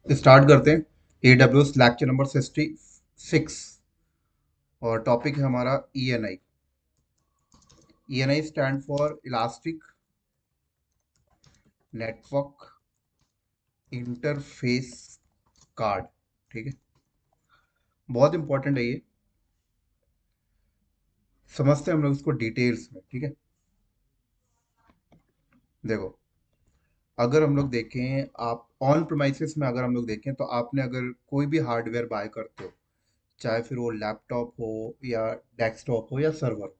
Start करते हैं। AWS lecture number 66 और टॉपिक है हमारा ENI। ENI stand for elastic network interface card. ठीक है, बहुत इंपॉर्टेंट है ये। समझते हैं हम लोग इसको डिटेल्स में। ठीक है, देखो, अगर हम लोग देखें, आप ऑन प्रोमाइसिस में अगर हम लोग देखें तो आपने अगर कोई भी हार्डवेयर बाय करते हो, चाहे फिर वो लैपटॉप हो या डेस्कटॉप हो या सर्वर,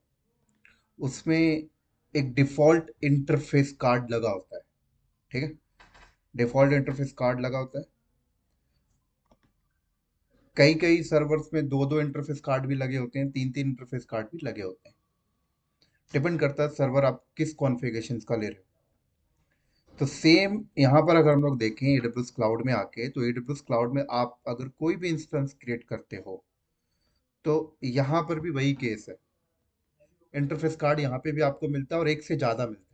उसमें एक डिफॉल्ट इंटरफेस कार्ड लगा होता है। ठीक है, डिफॉल्ट इंटरफेस कार्ड लगा होता है। कई कई सर्वर्स में दो दो इंटरफेस कार्ड भी लगे होते हैं, तीन तीन इंटरफेस कार्ड भी लगे होते हैं। डिपेंड करता है सर्वर आप किस कॉन्फ़िगरेशन का ले रहे हो। तो सेम यहाँ पर अगर हम लोग देखें AWS क्लाउड में आके, तो AWS क्लाउड में आप अगर कोई भी इंस्टेंस क्रिएट करते हो तो यहाँ पर भी वही केस है। इंटरफेस कार्ड यहाँ पे भी आपको मिलता है और एक से ज़्यादा मिलता है।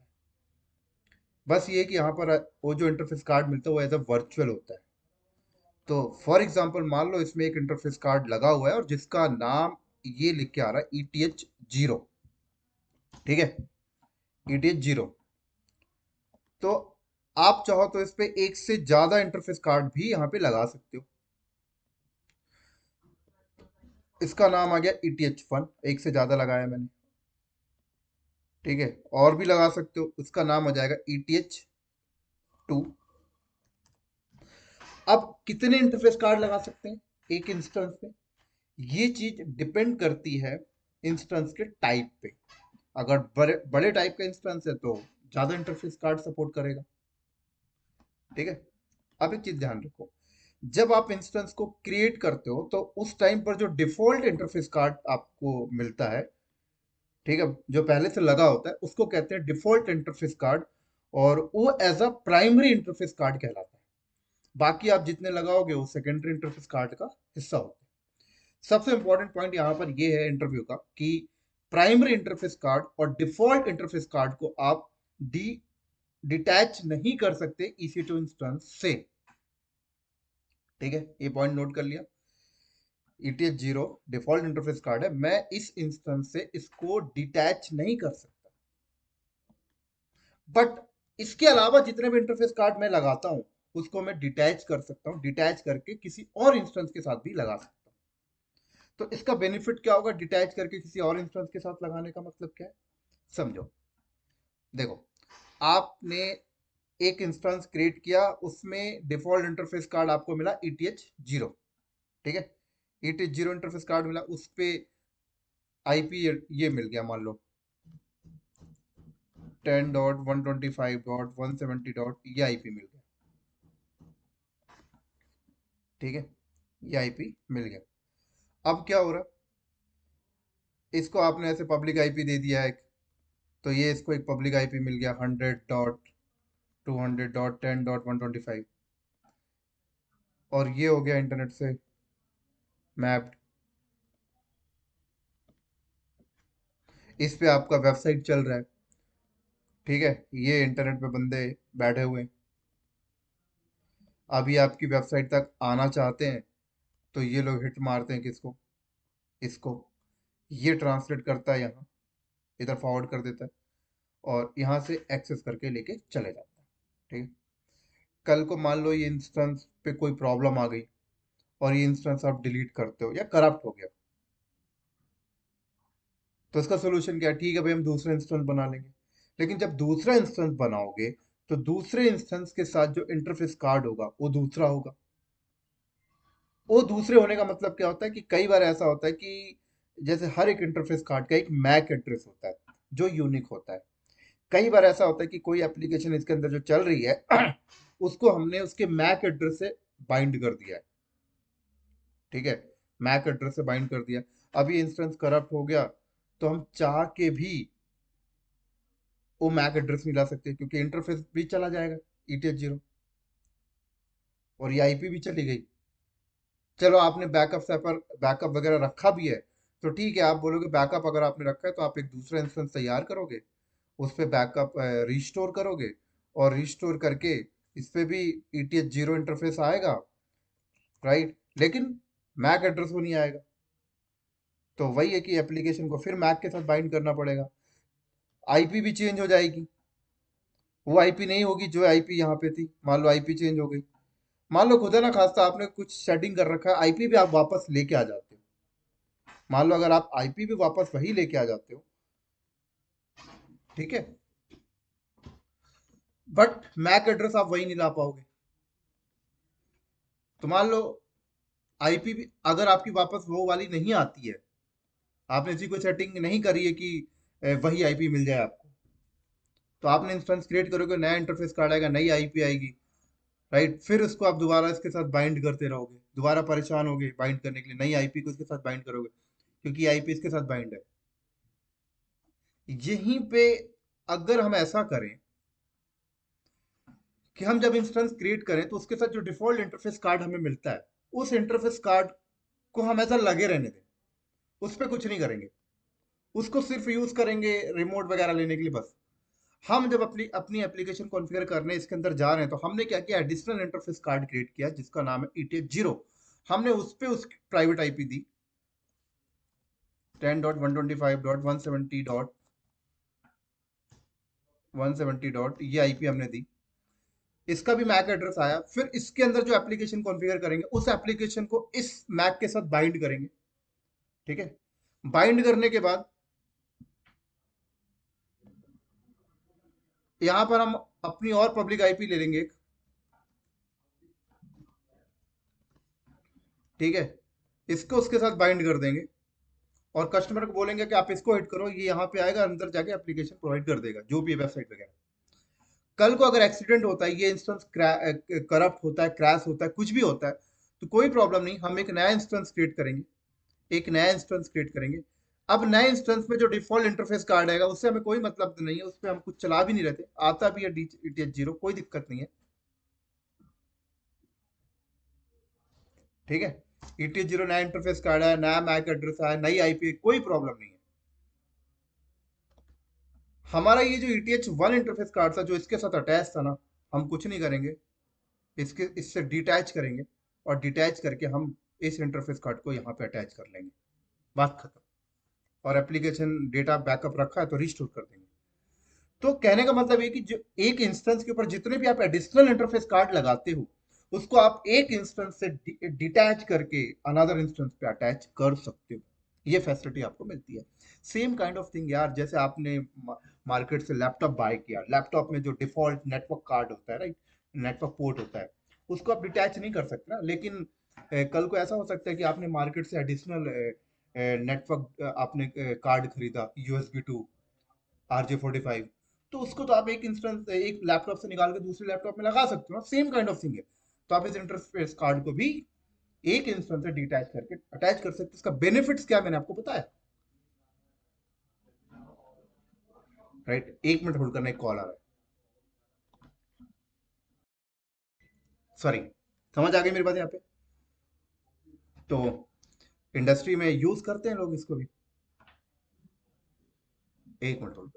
बस ये कि यहाँ पर वो जो इंटरफेस कार्ड मिलता है वो एज अ वर्चुअल होता है। तो फॉर एग्जाम्पल मान लो इसमें एक इंटरफेस कार्ड लगा हुआ है और जिसका नाम ये लिख के आ रहा है ETH 0। ठीक है, ETH 0। तो आप चाहो तो इस पे एक से ज्यादा इंटरफेस कार्ड भी यहाँ पे लगा सकते हो। इसका नाम आ गया ETH 1, एक से ज्यादा लगाया मैंने। ठीक है, और भी लगा सकते हो, इसका नाम हो जाएगा ETH 2। अब कितने इंटरफेस कार्ड लगा सकते हैं एक इंस्टेंस पे, ये चीज डिपेंड करती है इंस्टेंस के टाइप पे। अगर बड़े बड़े टाइप का इंस्टेंस है तो ज्यादा इंटरफेस कार्ड सपोर्ट करेगा। ठीक है, अब एक चीज ध्यान रखो, जब आप इंस्टेंस को क्रिएट करते हो तो उस टाइम पर जो डिफॉल्ट इंटरफेस कार्ड आपको मिलता है, ठीक है, जो पहले से लगा होता है उसको कहते हैं डिफॉल्ट इंटरफेस कार्ड। और वो as a primary interface card कहलाता है। बाकी आप जितने लगाओगे वो सेकेंडरी इंटरफेस कार्ड का हिस्सा होता है। सबसे इंपॉर्टेंट पॉइंट यहाँ पर ये है इंटरव्यू का कि प्राइमरी इंटरफेस कार्ड और डिफॉल्ट इंटरफेस कार्ड को आप डी डिटैच नहीं कर सकते EC2 इंस्टेंस से। ठीक है, ये पॉइंट नोट कर लिया। ETH 0 डिफॉल्ट इंटरफेस कार्ड है, मैं इस इंस्टेंस से इसको डिटैच नहीं कर सकता। बट इसके अलावा जितने भी इंटरफेस कार्ड मैं लगाता हूं उसको मैं डिटैच कर सकता हूं, डिटैच करके किसी और इंस्टेंस के साथ भी लगा सकता हूं। तो इसका बेनिफिट क्या होगा डिटैच करके किसी और इंस्टेंस के साथ लगाने का, मतलब क्या है समझो। देखो, आपने एक इंस्टेंस क्रिएट किया, उसमें डिफॉल्ट इंटरफेस कार्ड आपको मिला ETH 0। ठीक है, ETH 0 इंटरफेस कार्ड मिला, उस पे IP ये मिल गया, मान लो 10.125.170 ये IP मिल गया। ठीक है, ये IP मिल गया। अब क्या हो रहा है, इसको आपने ऐसे पब्लिक IP दे दिया है एक, तो ये इसको एक पब्लिक IP मिल गया 100.200.10.125, और ये हो गया इंटरनेट से मैप्ड। इस पे आपका वेबसाइट चल रहा है। ठीक है, ये इंटरनेट पे बंदे बैठे हुए हैं, अभी आपकी वेबसाइट तक आना चाहते हैं तो ये लोग हिट मारते हैं किसको, इसको। ये ट्रांसलेट करता है यहाँ, इधर फॉरवर्ड कर देता है और यहाँ से एक्सेस करके लेके चले जाता है। ठीक है, कल को मान लो ये इंस्टेंस पे कोई प्रॉब्लम आ गई और ये इंस्टेंस आप डिलीट करते हो या करप्ट हो गया, तो इसका सोल्यूशन क्या है, ठीक है भाई हम दूसरा इंस्टेंस बना लेंगे। लेकिन जब दूसरा इंस्टेंस बनाओगे तो दूसरे इंस्टेंस के साथ जो इंटरफेस कार्ड होगा वो दूसरा होगा। वो दूसरे होने का मतलब क्या होता है कि कई बार ऐसा होता है कि जैसे हर एक इंटरफेस कार्ड का एक मैक एड्रेस होता है जो यूनिक होता है। कई बार ऐसा होता है कि कोई एप्लीकेशन इसके अंदर जो चल रही है उसको हमने उसके मैक एड्रेस से बाइंड कर दिया है। ठीक है, मैक एड्रेस से बाइंड कर दिया। अब ये इंस्टेंस करप्ट हो गया तो हम चाह के भी वो मैक एड्रेस नहीं ला सकते क्योंकि इंटरफेस भी चला जाएगा ETH 0, और ये IP भी चली गई। चलो आपने बैकअप सेपर बैकअप वगैरह रखा भी है तो ठीक है, आप बोलोगे बैकअप अगर आपने रखा है तो आप एक दूसरा इंस्टेंस तैयार करोगे, उस पर बैकअप रिस्टोर करोगे, और रिस्टोर करके इस पे भी ETH 0 इंटरफेस आएगा राइट, लेकिन मैक एड्रेस वो नहीं आएगा। तो वही है कि एप्लीकेशन को फिर मैक के साथ बाइंड करना पड़ेगा, आईपी भी चेंज हो जाएगी, वो आईपी नहीं होगी जो आईपी यहाँ पे थी। मान लो आईपी चेंज हो गई, मान लो खुदा ना खास्ता आपने कुछ सेटिंग कर रखा है, आईपी भी आप वापस लेके आ जाते हो। मान लो अगर आप आईपी भी वापस वही लेके आ जाते हो, ठीक है, बट मैक एड्रेस आप वही नहीं ला पाओगे। तो मान लो आईपी भी अगर आपकी वापस वो वाली नहीं आती है, आपने ऐसी कोई सेटिंग नहीं करी है कि वही आईपी मिल जाए आपको, तो आपने इंस्टेंस क्रिएट करोगे, नया इंटरफेस कार्ड आएगा, नई आईपी आएगी, राइट, फिर उसको आप दोबारा इसके साथ बाइंड करते रहोगे, दोबारा परेशान होगे बाइंड करने के लिए, नई आईपी को इसके साथ बाइंड करोगे क्योंकि आईपी इसके साथ बाइंड है। यहीं पे अगर हम ऐसा करें कि हम जब इंस्टेंस क्रिएट करें तो उसके साथ जो डिफॉल्ट इंटरफेस कार्ड हमें मिलता है, उस इंटरफेस कार्ड को हम ऐसा लगे रहने दें, उस पर कुछ नहीं करेंगे, उसको सिर्फ यूज करेंगे रिमोट वगैरह लेने के लिए बस। हम जब अपनी अपनी एप्लीकेशन कॉन्फ़िगर करने इसके अंदर जा रहे हैं तो हमने क्या किया, एडिशनल इंटरफेस कार्ड क्रिएट किया जिसका नाम है ETH0। हमने उस पे उसकी प्राइवेट आईपी दी 10.125.170.170 ये आईपी हमने दी, इसका भी मैक एड्रेस आया। फिर इसके अंदर जो एप्लीकेशन कॉन्फ़िगर करेंगे उस एप्लीकेशन को इस मैक के साथ बाइंड करेंगे, ठीक है। बाइंड करने के बाद यहां पर हम अपनी और पब्लिक आईपी ले लेंगे एक, ठीक है, इसको उसके साथ बाइंड कर देंगे और कस्टमर को बोलेंगे कि आप इसको हिट करो, ये यहाँ पे आएगा, अंदर जाके एप्लीकेशन प्रोवाइड कर देगा जो भी वेबसाइट वगैरह। कल को अगर एक्सीडेंट होता है, ये इंस्टेंस करप्ट होता है, क्रैश होता है, कुछ भी होता है, तो कोई प्रॉब्लम नहीं, हम एक नया इंस्टेंस क्रिएट करेंगे, एक नया इंस्टेंस क्रिएट करेंगे। अब नए इंस्टेंस में जो डिफॉल्ट इंटरफेस कार्ड आएगा उससे हमें कोई मतलब नहीं है, उस पर हम कुछ चला भी नहीं रहते, आता भी है ETH0, कोई दिक्कत नहीं है, ठीक है। ETH0 नया इंटरफेस कार्ड है, नया मैक एड्रेस है, नई आईपी, कोई प्रॉब्लम नहीं है। हमारा ये जो ETH1 इंटरफेस कार्ड था जो इसके साथ अटैच था ना, हम कुछ नहीं करेंगे, इसके इससे डिटैच करेंगे और डिटैच करके हम इस इंटरफेस कार्ड को यहाँ पे अटैच कर लेंगे, बात खत्म। और एप्लीकेशन डेटा बैकअप रखा है तो रिस्टोर कर देंगे। तो कहने का मतलब ये कि जो एक इंस्टेंस के ऊपर जितने भी आप एडिशनल इंटरफेस कार्ड लगाते हो उसको आप एक इंस्टेंस से डिटैच करके अनदर इंस्टेंस पे अटैच कर सकते हो, ये फैसिलिटी आपको मिलती है। सेम काइंड ऑफ थिंग यार, जैसे आपने मार्केट से लैपटॉप बाय किया, लैपटॉप में जो डिफॉल्ट नेटवर्क कार्ड होता है, राइट, नेटवर्क पोर्ट होता है, उसको आप डिटैच नहीं कर सकते ना, लेकिन कल को ऐसा हो सकता है कि आपने मार्केट से एडिशनल नेटवर्क आपने कार्ड खरीदा USB 2 RJ45, तो उसको तो आप एक इंस्टेंस एक लैपटॉप से निकाल के दूसरे लैपटॉप में लगा सकते हो ना, सेम काइंड ऑफ थिंग है। तो आप इस इंटरफेस कार्ड को भी एक इंस्टेंस से डिटैच करके अटैच कर सकते हैं। इसका बेनिफिट्स क्या मैंने आपको बताया, राइट। एक मिनट होल्ड करना, एक कॉल आ रहा है, सॉरी, समझ आ गई मेरी बात यहाँ पे। तो इंडस्ट्री में यूज करते हैं लोग इसको भी, एक मिनट होल्ड,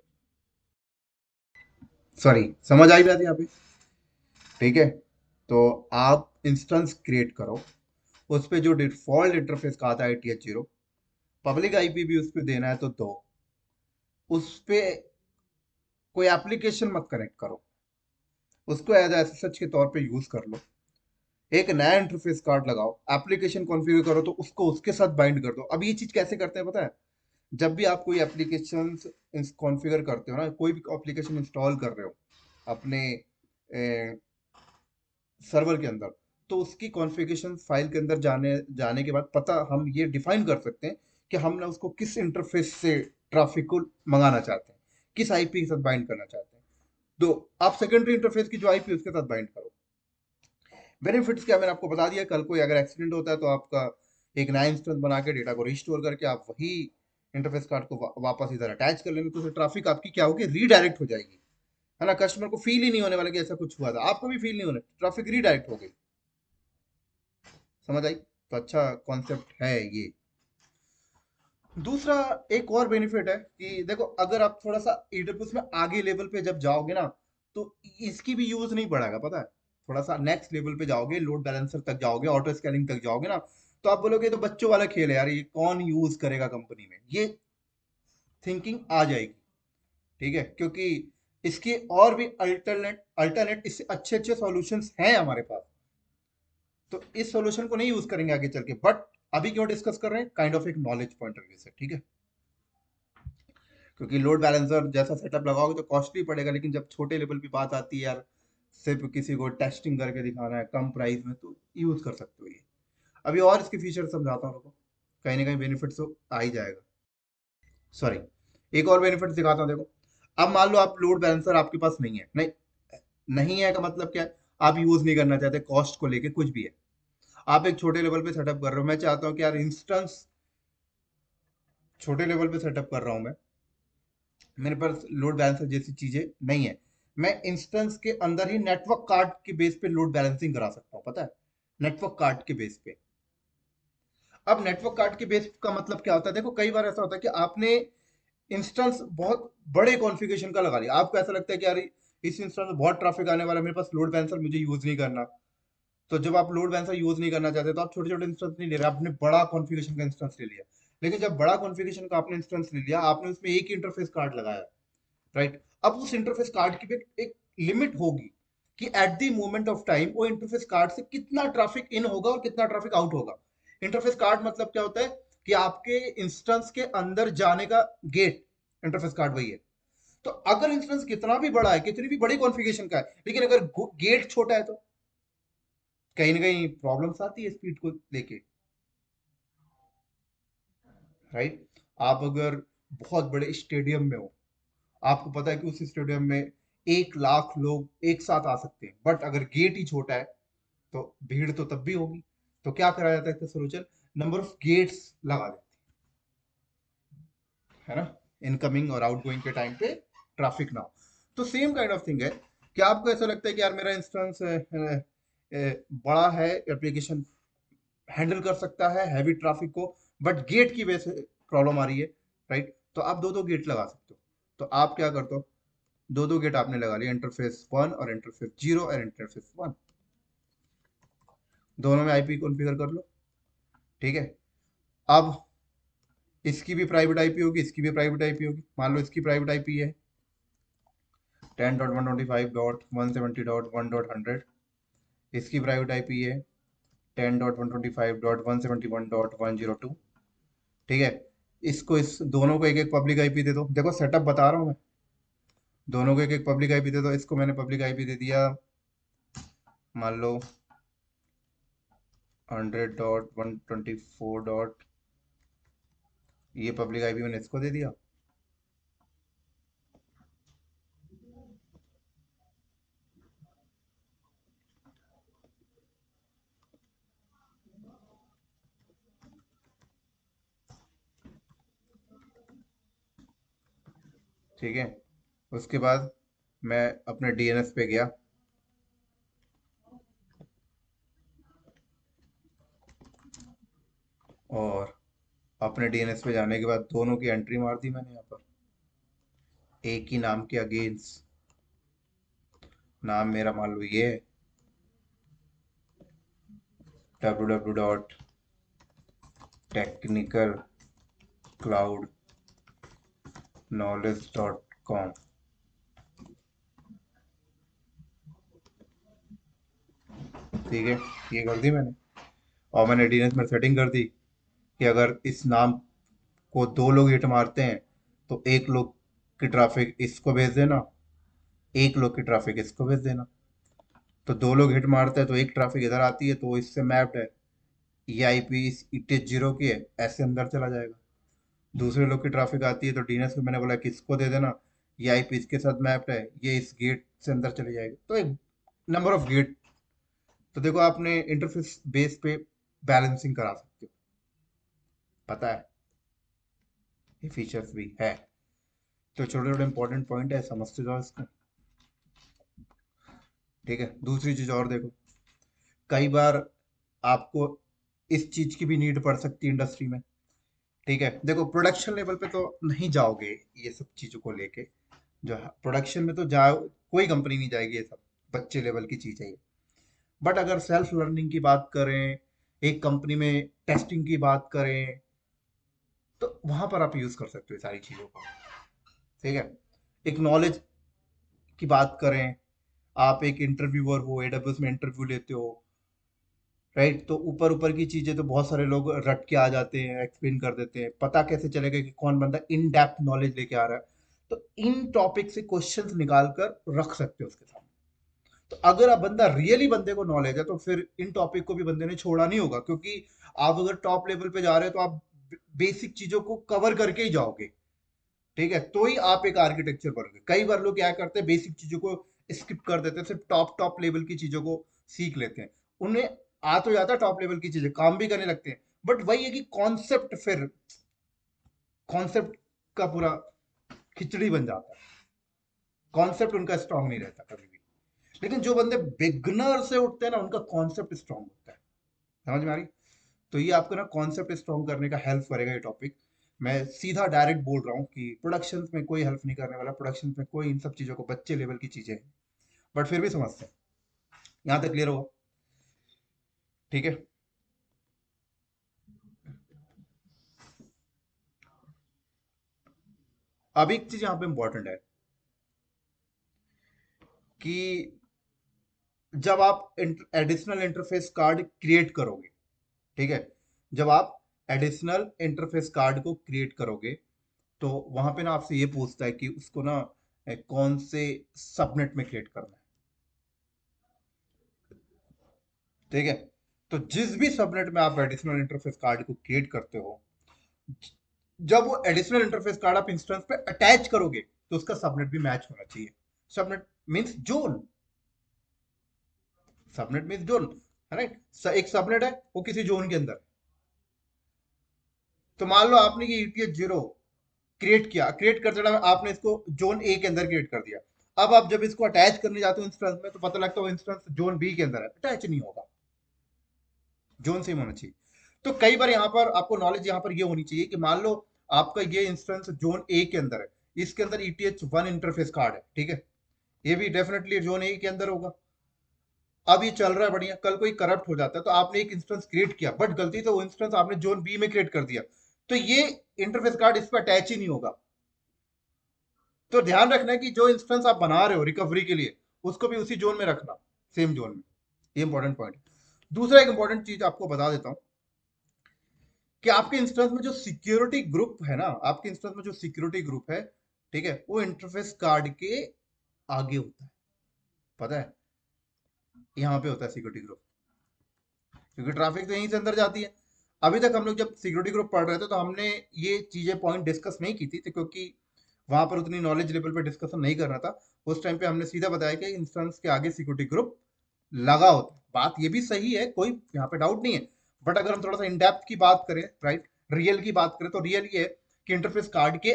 सॉरी, समझ आई बात यहाँ पे, ठीक है। तो आप इंस्टेंस क्रिएट करो, उस पे जो डिफॉल्ट इंटरफेस का आता है ETH0, पब्लिक आईपी भी उस पे देना है तो दो, उस पे कोई एप्लीकेशन मत कनेक्ट करो, उसको एज सच के तौर पे यूज कर लो, एक नया इंटरफेस कार्ड लगाओ, एप्लीकेशन कॉन्फ़िगर करो तो उसको उसके साथ बाइंड कर दो। अब ये चीज कैसे करते हैं पता है, जब भी आप कोई एप्लीकेशन कॉन्फ़िगर करते हो ना, कोई भी एप्लीकेशन इंस्टॉल कर रहे हो अपने सर्वर के अंदर, तो उसकी कॉन्फ़िगरेशन फाइल के अंदर जाने जाने के बाद पता हम ये डिफाइन कर सकते हैं कि हम ना उसको किस इंटरफेस से ट्रैफिक को मंगाना चाहते हैं, किस आईपी के साथ बाइंड करना चाहते हैं। तो आप सेकेंडरी इंटरफेस की जो आईपी उसके साथ बाइंड करो। बेनिफिट्स क्या मैंने आपको बता दिया, कल को अगर एक्सीडेंट होता है तो आपका एक नया इंस्टेंस बना के डेटा को रिस्टोर करके आप वही इंटरफेस कार्ड को वापस इधर अटैच कर लेंगे, तो ट्रैफिक आपकी क्या होगी, रीडायरेक्ट हो जाएगी, है ना। कस्टमर को फील ही नहीं होने वाला कि ऐसा कुछ हुआ था, आपको भी फील नहीं होना, ट्रैफिक रीडायरेक्ट हो गई, समझ आई। तो अच्छा कॉन्सेप्ट है ये। दूसरा एक और बेनिफिट है कि देखो, अगर आप थोड़ा सा AWS में आगे लेवल पे जब जाओगे ना, तो इसकी भी यूज नहीं बढ़ाएगा, पता है। थोड़ा सा नेक्स्ट लेवल पे जाओगे, लोड बैलेंसर तक जाओगे, ऑटो स्केलिंग तक जाओगे ना, तो आप बोलोगे ये तो बच्चों वाला खेल है यार, ये कौन यूज करेगा कंपनी में, ये थिंकिंग आ जाएगी। ठीक है, क्योंकि इसके और भी अल्टरनेट अल्टरनेट इससे अच्छे अच्छे सॉल्यूशंस हैं हमारे पास, तो इस सॉल्यूशन को नहीं यूज करेंगे आगे चल के, बट अभी क्यों डिस्कस कर रहे हैं, काइंड ऑफ एक नॉलेज पॉइंट ऑफ व्यू से। ठीक है, क्योंकि लोड बैलेंसर जैसा सेटअप लगाओगे तो कॉस्टली पड़ेगा, लेकिन जब छोटे लेवल की बात आती है यार, सिर्फ किसी को टेस्टिंग करके दिखाना है कम प्राइस में, तो यूज कर सकते हो ये। अभी और इसके फीचर समझाता हूँ आपको, कहीं ना कहीं बेनिफिट तो आ ही जाएगा। सॉरी, एक और बेनिफिट दिखाता हूँ, देखो। अब मान लो आप लोड बैलेंसर आपके पास नहीं है, नहीं नहीं है का मतलब क्या है, आप यूज नहीं करना चाहते, कॉस्ट को लेके कुछ भी है, आप एक छोटे लेवल पे सेटअप कर रहे हो, मैं चाहता हूँ कि यार इंस्टेंस छोटे लेवल पे सेटअप कर रहा हूँ मैं, मेरे पास लोड बैलेंसर जैसी चीजें नहीं है, मैं इंस्टेंस के अंदर ही नेटवर्क कार्ड के बेस पे लोड बैलेंसिंग करा सकता हूँ, पता है, नेटवर्क कार्ड के बेस पे। अब नेटवर्क कार्ड के बेस का मतलब क्या होता है, देखो कई बार ऐसा होता है कि आपने इंस्टेंस बहुत बड़े कॉन्फ़िगरेशन का लगा लिया, आपको ऐसा लगता है कि यार इस इंस्टेंस में बहुत ट्रैफिक आने वाला है, मेरे पास लोड बैलेंसर मुझे यूज नहीं करना। तो जब आप लोड बैलेंसर यूज नहीं करना चाहते तो आप छोटे छोटे इंस्टेंस नहीं ले रहे, आपने बड़ा कॉन्फ़िगरेशन का इंस्टेंस ले लिया। लेकिन जब बड़ा कॉन्फ़िगरेशन का आपने इंस्टेंस ले लिया, आपने उसमें एक इंटरफेस कार्ड लगाया, राइट। अब उस इंटरफेस कार्ड की भी एक लिमिट होगी कि at the moment of time वो इंटरफेस कार्ड से कितना ट्रैफिक इन होगा और कितना ट्रैफिक आउट होगा। इंटरफेस कार्ड मतलब क्या होता है कि आपके इंस्टेंस के अंदर जाने का गेट, इंटरफेस कार्ड वही है। तो अगर इंस्टेंस कितना भी बड़ा है, कितनी भी बड़ी कॉन्फ़िगरेशन का है, लेकिन अगर गेट छोटा है तो कहीं ना कहीं प्रॉब्लम्स आती है स्पीड को लेके, राइट। आप अगर बहुत बड़े स्टेडियम में हो, आपको पता है कि उस स्टेडियम में 1 लाख लोग एक साथ आ सकते हैं, बट अगर गेट ही छोटा है तो भीड़ तो तब भी होगी। तो क्या करा जाता है इसका सोल्यूशन, नंबर ऑफ गेट्स लगा देते हैं, है ना, इनकमिंग और आउटगोइंग के टाइम पे ट्रैफिक ना हो। तो सेम काइंड ऑफ थिंग है कि आपको ऐसा लगता है कि यार मेरा इंस्टेंस बड़ा है, एप्लीकेशन हैंडल कर सकता है हैवी ट्रैफिक को, बट गेट की वजह से प्रॉब्लम आ रही है, राइट। तो आप दो दो गेट लगा सकते हो। तो आप क्या करते हो, दो दो गेट आपने लगा लिया, इंटरफेस 1 और इंटरफेस 0 और इंटरफेस 1, दोनों में आईपी कॉन्फ़िगर कर लो। ठीक है, अब इसकी भी प्राइवेट आईपी होगी, इसकी भी प्राइवेट आईपी होगी। मान लो इसकी प्राइवेट आईपी है 10.125.170.1.100, इसकी प्राइवेट आईपी है 10.125.171.102। ठीक है, इसको इस दोनों को एक एक पब्लिक आईपी दे दो, देखो सेटअप बता रहा हूँ मैं, दोनों को एक एक पब्लिक आईपी दे दो। इसको मैंने पब्लिक आईपी दे दिया, मान लो 100.124. ये पब्लिक आईपी मैंने इसको दे दिया। ठीक है, उसके बाद मैं अपने डीएनएस पे गया, और अपने डीएनएस पे जाने के बाद दोनों की एंट्री मार दी मैंने यहाँ पर, एक ही नाम के अगेंस्ट। नाम मेरा मान लो ये है www.technicalcloudknowledge.com। ठीक है, ये कर दी मैंने, और मैंने डीएनएस में सेटिंग कर दी कि अगर इस नाम को दो लोग हिट मारते हैं तो एक लोग की ट्रैफिक इसको भेज देना, एक लोग की ट्रैफिक इसको भेज देना। तो दो लोग हिट मारते हैं तो एक ट्रैफिक इधर आती है, तो इससे मैप्ड है, ये आईपी इस ईटी 0 की है, ऐसे अंदर चला जाएगा। दूसरे लोग की ट्रैफिक आती है तो डीएनएस को मैंने बोला कि इसको दे देना, ये आईपी इसके साथ मैप्ड है, ये इस गेट से अंदर चले जाएगा, तो एक नंबर ऑफ गेट। तो देखो आपने इंटरफेस बेस पे बैलेंसिंग करा सकते हो, पता है, ये फीचर्स भी है। तो छोटे छोटे इंपॉर्टेंट पॉइंट है, समझते जाओ इसको। ठीक है, दूसरी चीज और देखो, कई बार आपको इस चीज की भी नीड पड़ सकती है इंडस्ट्री में। ठीक है, देखो प्रोडक्शन लेवल पे तो नहीं जाओगे ये सब चीजों को लेके, जो प्रोडक्शन में तो जाओ, कोई कंपनी नहीं जाएगी, ये सब बच्चे लेवल की चीज है ये। बट अगर सेल्फ लर्निंग की बात करें, एक कंपनी में टेस्टिंग की बात करें, तो वहां पर आप यूज कर सकते हो ये सारी चीजों को। ठीक है। एक नॉलेज की बात करें, आप एक इंटरव्यूअर हो, एडब्ल्यूएस में इंटरव्यू लेते हो, राइट, तो ऊपर ऊपर की चीजें तो बहुत सारे लोग रट के आ जाते हैं, एक्सप्लेन कर देते हैं, पता कैसे चलेगा कि कौन बंदा इन डेप्थ नॉलेज लेके आ रहा है। तो इन टॉपिक से क्वेश्चंस निकाल कर रख सकते हो उसके सामने। तो अगर आप बंदा रियली बंदे को नॉलेज है तो फिर इन टॉपिक को भी बंदे ने छोड़ा नहीं होगा, क्योंकि आप अगर टॉप लेवल पे जा रहे हो तो आप बेसिक चीजों को कवर करके ही जाओगे। ठीक है, तो ही आप एक आर्किटेक्चर बनोगे। कई बार लोग क्या करते हैं, बेसिक चीजों को स्किप कर देते हैं, सिर्फ टॉप टॉप लेवल की चीजों को सीख लेते हैं। उन्हें आ तो जाता है टॉप लेवल की चीजें, काम भी करने लगते हैं, बट वही है कि कॉन्सेप्ट, फिर कॉन्सेप्ट का पूरा खिचड़ी बन जाता है। कॉन्सेप्ट उनका स्ट्रांग नहीं रहता कभी भी। लेकिन जो बंदे बिगनर से उठते हैं ना, उनका कॉन्सेप्ट स्ट्रांग होता है। समझ में आ रही? तो ये आपको ना कॉन्सेप्ट स्ट्रांग करने का हेल्प करेगा ये टॉपिक। मैं सीधा डायरेक्ट बोल रहा हूँ कि प्रोडक्शन में कोई हेल्प नहीं करने वाला, प्रोडक्शन में कोई इन सब चीजों को, बच्चे लेवल की चीजें हैं, बट फिर भी समझते हैं। यहाँ तक क्लियर होगा? ठीक है। अब एक चीज यहाँ पे इंपॉर्टेंट है कि जब आप एडिशनल इंटरफेस कार्ड क्रिएट करोगे, ठीक है, जब आप एडिशनल इंटरफेस कार्ड को क्रिएट करोगे, तो वहां पे ना आपसे ये पूछता है कि उसको ना कौन से सबनेट में क्रिएट करना है। ठीक है। तो जिस भी सबनेट में आप एडिशनल इंटरफेस कार्ड को क्रिएट करते हो, जब वो एडिशनल इंटरफेस कार्ड आप इंस्टेंस पे अटैच करोगे, तो उसका सबनेट भी मैच होना चाहिए। Subnet means zone. Subnet means zone, है राइट। एक सबनेट है, वो किसी जोन के अंदर। तो मान लो आपने ये ईटीएच जीरो क्रिएट किया, क्रिएट करते टाइम आपने इसको जोन ए के अंदर क्रिएट कर दिया। अब आप जब इसको अटैच करने जाते हो इंस्टेंस में, तो पता लगता है वो इंस्टेंस जोन बी के अंदर है, अटैच नहीं होगा, जोन सेम होना चाहिए। तो कई बार यहाँ पर आपको नॉलेज यहाँ पर ये होनी चाहिए कि मान लो आपका ये इंस्टेंस जोन ए के अंदर है, इसके अंदर ईटीएच वन इंटरफेस कार्ड है, ठीक है, ये भी डेफिनेटली जोन ए के अंदर होगा। अब ये चल रहा है बढ़िया, कल कोई करप्ट हो जाता है, तो आपने एक इंस्टेंस क्रिएट किया, बट गलती से वो इंस्टेंस आपने जोन बी में क्रिएट कर दिया, तो ये इंटरफेस कार्ड इस पर अटैच ही नहीं होगा। तो ध्यान रखना है कि जो इंस्टेंस आप बना रहे हो रिकवरी के लिए, उसको भी उसी जोन में रखना, सेम जोन में। ये इंपॉर्टेंट पॉइंट है। दूसरा एक इंपॉर्टेंट चीज आपको बता देता हूँ कि आपके इंस्टेंस में जो सिक्योरिटी ग्रुप है ना, आपके इंस्टेंस में जो सिक्योरिटी ग्रुप है, ठीक है, वो इंटरफेस कार्ड के आगे होता है। पता है? यहाँ पे होता है सिक्योरिटी ग्रुप, क्योंकि ट्रैफिक तो यहीं से अंदर जाती है। अभी तक हम लोग जब सिक्योरिटी ग्रुप पढ़ रहे थे, तो हमने ये चीजें पॉइंट डिस्कस नहीं की थी, तो क्योंकि वहां पर उतनी नॉलेज लेवल पे डिस्कशन नहीं करना था। उस टाइम पे हमने सीधा बताया कि इंस्टेंस के आगे सिक्योरिटी ग्रुप लगा होता है। बात ये भी सही है, कोई यहाँ पे डाउट नहीं है। बट अगर हम थोड़ा सा इन डेप्थ की बात करें, राइट, रियल की बात करें, तो रियल ये है कि इंटरफेस कार्ड के,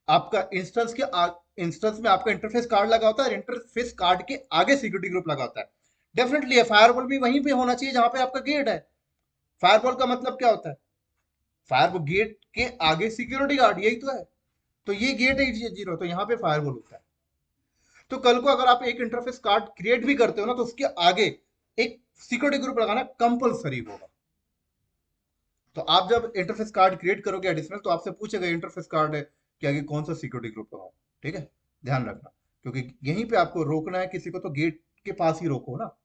आपका इंस्टेंस में आपका इंटरफेस कार्ड लगा होता है, इंटरफेस कार्ड के आगे सिक्योरिटी ग्रुप लगा होता है। डेफिनेटली है, फायरवॉल भी वहीं पे होना चाहिए जहां पे आपका गेट है। फायरवॉल का मतलब क्या होता है? फायरवॉल गेट के आगे सिक्योरिटी गार्ड, यही तो है। तो ये गेट है जीरो, तो यहाँ पे फायरवॉल होता है। तो कल को अगर आप एक इंटरफेस कार्ड क्रिएट भी करते हो ना, तो उसके आगे एक सिक्योरिटी ग्रुप लगाना कंपलसरी होगा। तो आप जब इंटरफेस कार्ड क्रिएट करोगे एडिशनल, तो आपसे पूछेगा इंटरफेस कार्ड है कि आगे कौन सा सिक्योरिटी ग्रुप लगाओ। ठीक है, ध्यान रखना, क्योंकि यहीं पे आपको रोकना है किसी को, तो गेट के पास ही रोको ना।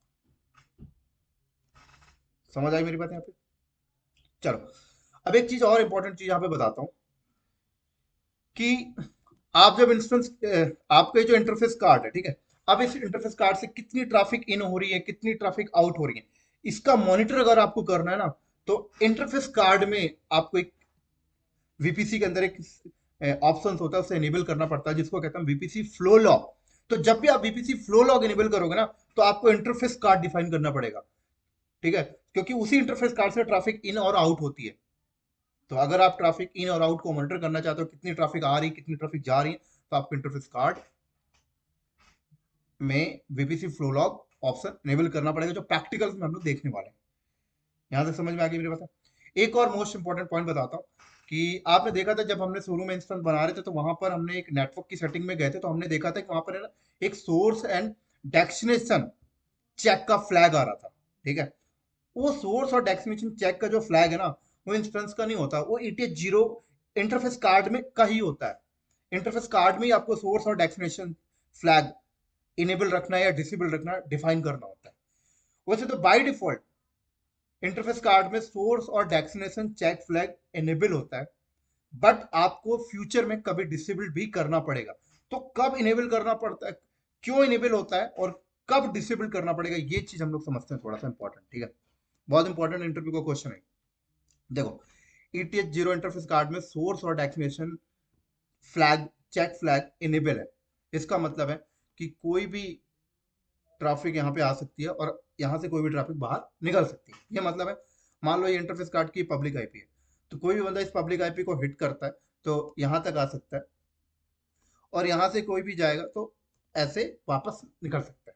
समझ आई मेरी बात यहाँ पे? चलो, अब एक चीज और इंपॉर्टेंट चीज यहाँ पे बताता हूँ कि आप जब इंस्टेंस, आपका जो इंटरफेस कार्ड है, ठीक है, अब इस इंटरफेस कार्ड से कितनी ट्रैफिक इन हो रही है, कितनी ट्रैफिक आउट हो रही है, इसका मॉनिटर अगर आपको करना है ना, तो इंटरफेस कार्ड में आपको एक वीपीसी के अंदर एक ऑप्शन होता है, उसे एनेबल करना पड़ता है, जिसको कहते हैं वीपीसी फ्लो लॉग। तो जब भी आप वीपीसी फ्लो लॉग एनेबल करोगे ना, तो आपको इंटरफेस कार्ड डिफाइन करना पड़ेगा। ठीक है, क्योंकि उसी इंटरफेस कार्ड से ट्रैफिक इन और आउट होती है। तो अगर आप ट्रैफिक इन और आउट को मॉनिटर करना चाहते हो, कितनी ट्रैफिक आ रही है, कितनी ट्रैफिक जा रही है, तो आपको इंटरफेस कार्ड में VPC flow log option enable करना पड़ेगा, जो प्रैक्टिकल्स में हम लोग देखने वाले हैं। यहां तक समझ में आ गई मेरी बात? एक और मोस्ट इंपॉर्टेंट पॉइंट बताता हूँ कि आपने देखा था जब हमने शुरू में इंस्टेंस बना रहे थे, तो वहां पर हमने एक नेटवर्क की सेटिंग में गए थे, तो हमने देखा था कि वहां पर है ना, एक सोर्स एंड डेस्टिनेशन चेक का फ्लैग आ रहा था, ठीक है। वो सोर्स और डेस्टिनेशन चेक का जो फ्लैग है ना, वो इंस्टेंस का नहीं होता, वो ETH 0 इंटरफेस कार्ड में का ही होता है। इंटरफेस कार्ड में ही आपको सोर्स और डेस्टिनेशन फ्लैग इनेबल रखना है या डिसेबल रखना है, डिफाइन करना होता है। वैसे तो बाय डिफॉल्ट इंटरफेस कार्ड में सोर्स और डेस्टिनेशन चेक फ्लैग इनेबल होता है, बट आपको फ्यूचर में कभी डिसेबल भी करना पड़ेगा। तो कब इनेबल करना पड़ता है, क्यों इनेबल होता है, और कब डिसेबल करना पड़ेगा, ये चीज हम लोग समझते हैं, थोड़ा सा इंपॉर्टेंट, ठीक है। बहुत इंपॉर्टेंट इंटरव्यू का क्वेश्चन है। देखो, ETH 0 इंटरफेस कार्ड में सोर्स और destination flag check flag enable है। इसका मतलब है कि कोई भी ट्रैफिक यहाँ पे आ सकती है और यहाँ से कोई भी ट्रैफिक बाहर निकल सकती है, ये मतलब है। मान लो ये इंटरफेस कार्ड की पब्लिक आईपी है, तो कोई भी बंदा इस पब्लिक आईपी को हिट करता है तो यहाँ तक आ सकता है, और यहाँ से कोई भी जाएगा तो ऐसे वापस निकल सकता है।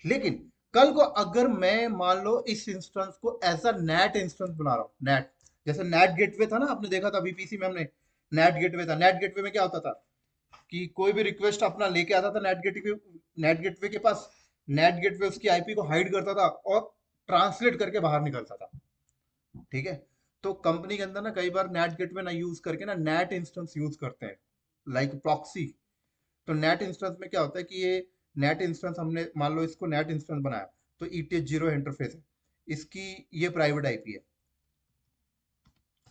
लेकिन कल को अगर मैं मान लो इस इंस्टेंस को ऐसा नेट इंस्टेंस बना रहा हूँ, नेट जैसे नेट गेटवे था ना, आपने देखा था बीपीसी में हमने, नेट गेटवे था। नेट गेटवे में क्या होता था कि कोई भी रिक्वेस्ट अपना लेके आता था नेट गेटवे के पास, नेट गेटवे उसकी आईपी को हाइड करता था और ट्रांसलेट करके बाहर निकलता था, ठीक है। तो कंपनी के अंदर ना कई बार नेट गेटवे ना यूज करके ना नेट इंस्टेंस यूज करते हैं, लाइक प्रॉक्सी। तो नेट इंस्टेंस में क्या होता है कि ये नेट इंस्टेंस हमने मान लो इसको नेट इंस्टेंस बनाया, तो ETH 0 इंटरफेस है, इसकी ये प्राइवेट आईपी है,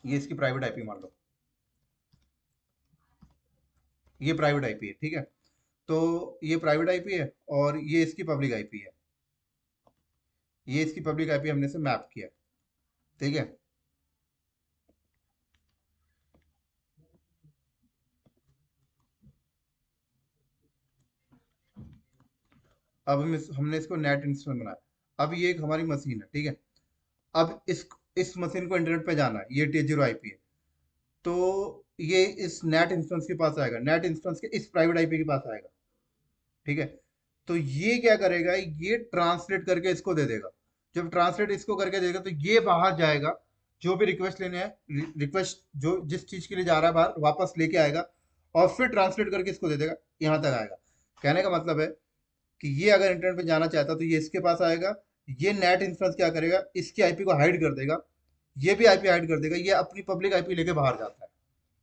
ये इसकी प्राइवेट आईपी मान लो, ये प्राइवेट आईपी है, ठीक है। तो ये प्राइवेट आईपी है और ये इसकी पब्लिक आईपी है, ये इसकी पब्लिक आईपी हमने से मैप किया, ठीक है। अब हमने इसको नेट इंस्टेंस बनाया। अब ये एक हमारी मशीन है, ठीक है। अब इस मशीन को इंटरनेट पे जाना है, ये ETH 0 आईपी है, तो ये इस नेट इंस्टेंस के पास आएगा, नेट इंस्टेंस के इस प्राइवेट आईपी के पास आएगा, ठीक है। तो ये क्या करेगा, ये ट्रांसलेट करके इसको दे देगा। जब ट्रांसलेट इसको करके देगा तो ये बाहर जाएगा, जो भी रिक्वेस्ट लेने हैं, रिक्वेस्ट जो जिस चीज के लिए जा रहा है बाहर, वापस लेके आएगा और फिर ट्रांसलेट करके इसको दे देगा, यहाँ तक आएगा। कहने का मतलब है कि ये अगर इंटरनेट पे जाना चाहता तो ये इसके पास आएगा, ये नेट इंस्टेंस क्या करेगा, इसकी आईपी को हाइड कर देगा, ये भी आईपी हाइड कर देगा, ये अपनी पब्लिक आईपी लेके बाहर जाता है।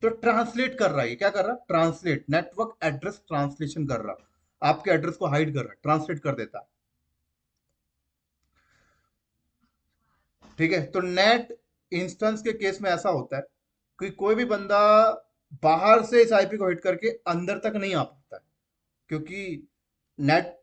तो ट्रांसलेट कर रहा है, ये क्या कर रहा है, ट्रांसलेट, नेटवर्क एड्रेस ट्रांसलेशन कर रहा है, आपके एड्रेस को हाइड कर रहा है, ट्रांसलेट कर देता है, ठीक है। तो नेट इंस्टेंस के केस में ऐसा होता है कि कोई भी बंदा बाहर से इस आईपी को हिट करके अंदर तक नहीं आ पाता है, क्योंकि नेट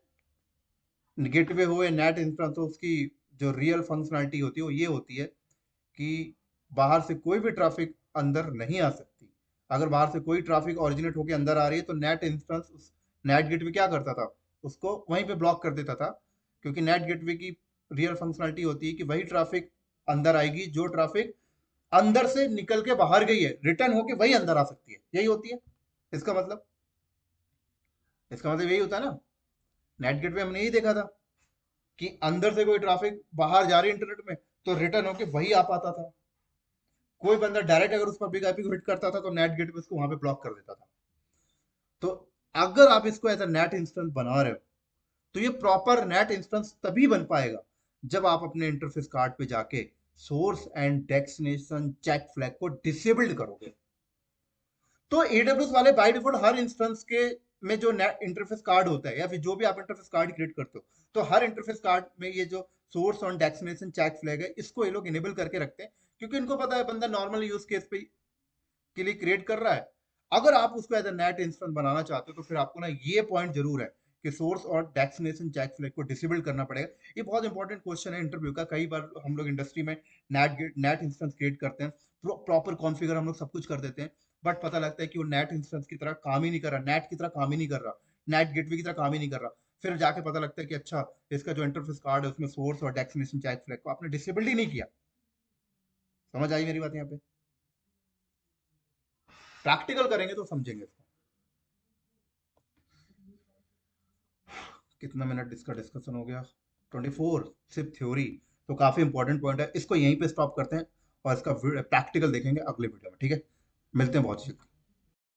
गेटवे हो या नेट इंस्टेंस हो, उसकी जो रियल फंक्शनैलिटी होती है वो ये होती है कि बाहर से कोई भी ट्रैफिक अंदर नहीं आ सकती। अगर बाहर से कोई ट्रैफिक ओरिजिनेट होकर अंदर आ रही है तो नेट इंस्टेंस उस नेट गेटवे क्या करता था, उसको वहीं पे ब्लॉक कर देता था, क्योंकि नेट गेटवे की रियल फंक्शनैलिटी होती है कि वही ट्रैफिक अंदर आएगी जो ट्रैफिक अंदर से निकल के बाहर गई है, रिटर्न होके वही अंदर आ सकती है, यही होती है। इसका मतलब इसका मतलब यही होता है ना। नेट गेटवे हमने यही देखा था कि अंदर से कोई ट्रैफिक बाहर जा रही है इंटरनेट में, तो रिटर्न होके वही आ पाता था। कोई बंदा डायरेक्ट अगर उस पब्लिक आईपी को हिट करता था तो नेट गेटवे उसको वहां पे ब्लॉक कर देता था। तो अगर आप इसको एज अ नेट इंस्टेंस बना रहे हो तो ये प्रॉपर नेट इंस्टेंस तभी बन पाएगा जब आप अपने इंटरफेस कार्ड पे जाके source and destination check flag को डिसेबल्ड करोगे। तो AWS वाले बाय डिफॉल्ट हर इंस्टेंस के में जो नेट इंटरफेस कार्ड होता है या फिर जो भी आप इंटरफेस कार्ड क्रिएट करते हो, तो हर इंटरफेस कार्ड में ये जो सोर्स और डेस्टिनेशन चेक फ्लैग है, इसको ये लोग इनेबल करके रखते हैं, क्योंकि इनको पता है बंदा नॉर्मल यूज केस पे के लिए क्रिएट कर रहा है। अगर आप उसको एज अ नेट इंस्टेंस बनाना चाहते हो तो फिर आपको ना ये पॉइंट जरूर है कि सोर्स और डेस्टिनेशन चेक फ्लैग को डिसेबल करना पड़ेगा। ये बहुत इंपॉर्टेंट क्वेश्चन है इंटरव्यू का। कई बार हम लोग इंडस्ट्री में नेट इंस्टेंस क्रिएट करते हैं, प्रॉपर कॉन्फ़िगर हम लोग सब कुछ कर देते हैं, बट पता लगता है कि वो नेट इंस्टेंस की तरह काम ही नहीं कर रहा, नेट की तरह काम ही नहीं कर रहा, नेट गेटवे की तरह काम ही नहीं कर रहा। फिर जाके पता लगता है कि अच्छा, इसका जो इंटरफेस कार्ड है उसमें सोर्स और डेस्टिनेशन चेक फ्लैग को आपने डिसेबल ही नहीं किया। समझ आई मेरी बात यहाँ पे? प्रैक्टिकल करेंगे तो समझेंगे इसको। कितना मिनट इसका डिस्कशन हो गया? 24, सिर्फ थ्योरी। तो काफी इंपॉर्टेंट पॉइंट है, इसको यहीं पे स्टॉप करते हैं और इसका प्रैक्टिकल देखेंगे अगले वीडियो में, ठीक है। मिलते हैं बहुत जल्द।